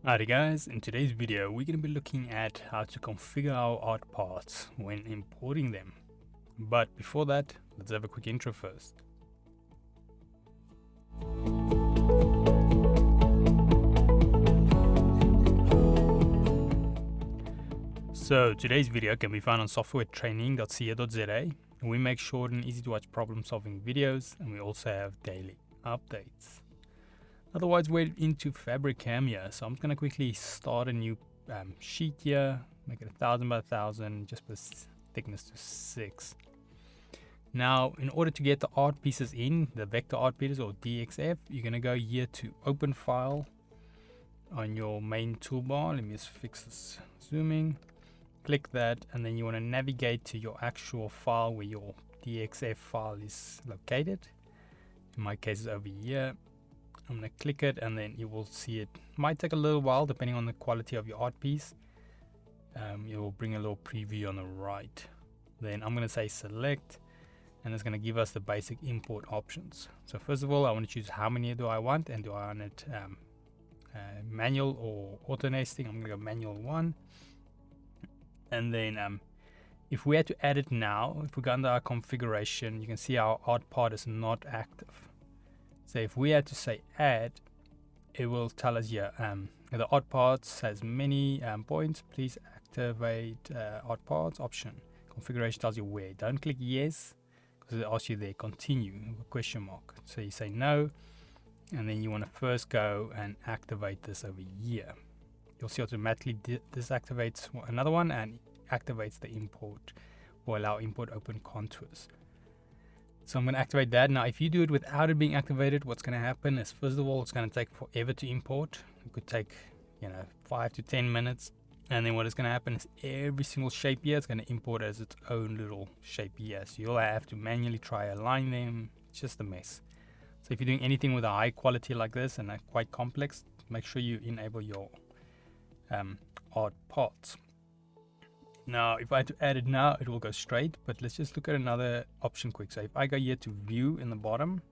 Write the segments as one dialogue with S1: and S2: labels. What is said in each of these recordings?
S1: Alright guys, in today's video we're going to be looking at how to configure our art parts when importing them. But before that, let's have a quick intro first. So today's video can be found on softwaretraining.co.za. We make short and easy to watch problem solving videos, and we also have daily updates. Otherwise, we're into FabriCAM here, so I'm just going to quickly start a new sheet here, make it 1000 by 1000, just put thickness to 6. Now, in order to get the art pieces in, the vector art pieces or DXF, you're going to go here to Open File on your main toolbar. Let me just fix this zooming. Click that, and then you want to navigate to your actual file where your DXF file is located. In my case, it's over here. I'm going to click it, and then you will see it. Might take a little while depending on the quality of your art piece. It will bring a little preview on the right. Then I'm going to say select, and it's going to give us the basic import options. So first of all, I want to choose how many do I want, and do I want it manual or auto nesting. I'm going to go manual 1. And then if we had to add it now, if we go under our configuration, you can see our art part is not active. So if we had to say add, it will tell us here, the art parts has many points. Please activate art parts option. Configuration tells you where. Don't click yes, because it asks you there, continue, question mark. So you say no, and then you want to first go and activate this over here. You'll see automatically disactivates another one and activates the import, or allow import open contours. So I'm going to activate that. Now, if you do it without it being activated, what's going to happen is, first of all, it's going to take forever to import. It could take, 5 to 10 minutes. And then what is going to happen is every single shape here is going to import as its own little shape here. So you'll have to manually try align them. It's just a mess. So if you're doing anything with a high quality like this and quite complex, make sure you enable your art parts. Now, if I had to add it now, it will go straight, but let's just look at another option quick. So if I go here to view in the bottom,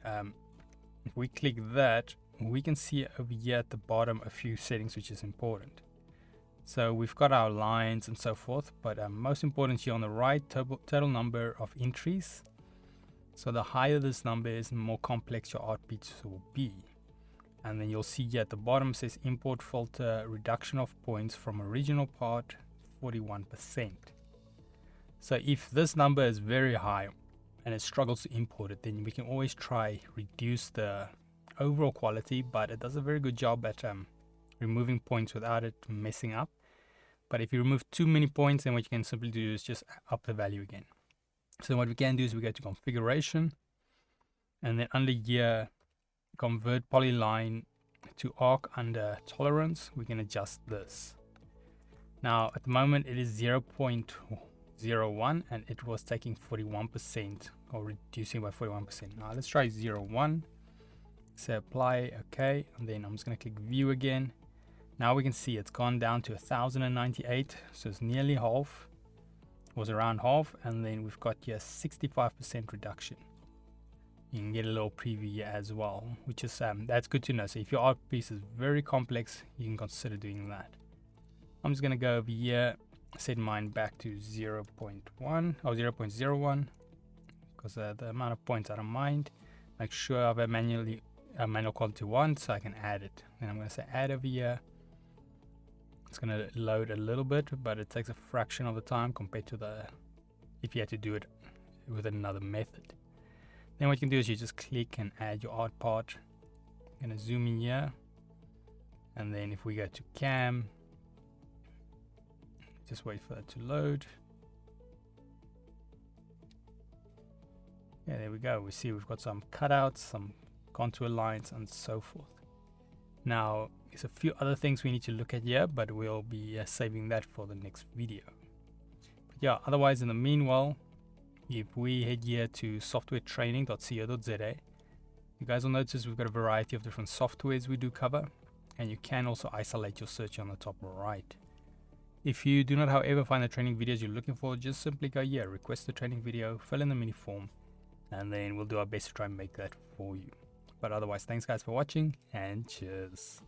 S1: if we click that, we can see over here at the bottom a few settings which is important. So we've got our lines and so forth, but most important here on the right, total number of entries. So the higher this number is, the more complex your art piece will be. And then you'll see here at the bottom says import filter reduction of points from original part 41%. So if this number is very high and it struggles to import it, then we can always try reduce the overall quality, but it does a very good job at removing points without it messing up. But if you remove too many points, then what you can simply do is just up the value again. So what we can do is we go to configuration, and then under here, convert polyline to arc under tolerance. We can adjust this. Now at the moment it is 0.01 and it was taking 41% or reducing by 41%. Now let's try 0.1. Say apply, okay, and then I'm just going to click view again. Now we can see it's gone down to 1098, so it's nearly half. It was around half, and then we've got here 65% reduction. You can get a little preview here as well, which is that's good to know. So if your art piece is very complex, you can consider doing that. I'm just going to go over here, set mine back to 0.1 or 0.01, because the amount of points I don't mind. Make sure I have a manual quality 1 so I can add it. Then I'm going to say add over here. It's going to load a little bit, but it takes a fraction of the time compared to if you had to do it with another method. Then what you can do is you just click and add your art part. I'm going to zoom in here, and then if we go to cam, just wait for that to load. Yeah, there we go. We see we've got some cutouts, some contour lines, and so forth. Now there's a few other things we need to look at here, but we'll be saving that for the next video. But yeah, otherwise in the meanwhile, if we head here to softwaretraining.co.za, you guys will notice we've got a variety of different softwares we do cover, and you can also isolate your search on the top right. If you do not, however, find the training videos you're looking for, just simply go here, request the training video, fill in the mini form, and then we'll do our best to try and make that for you. But otherwise, thanks guys for watching, and cheers.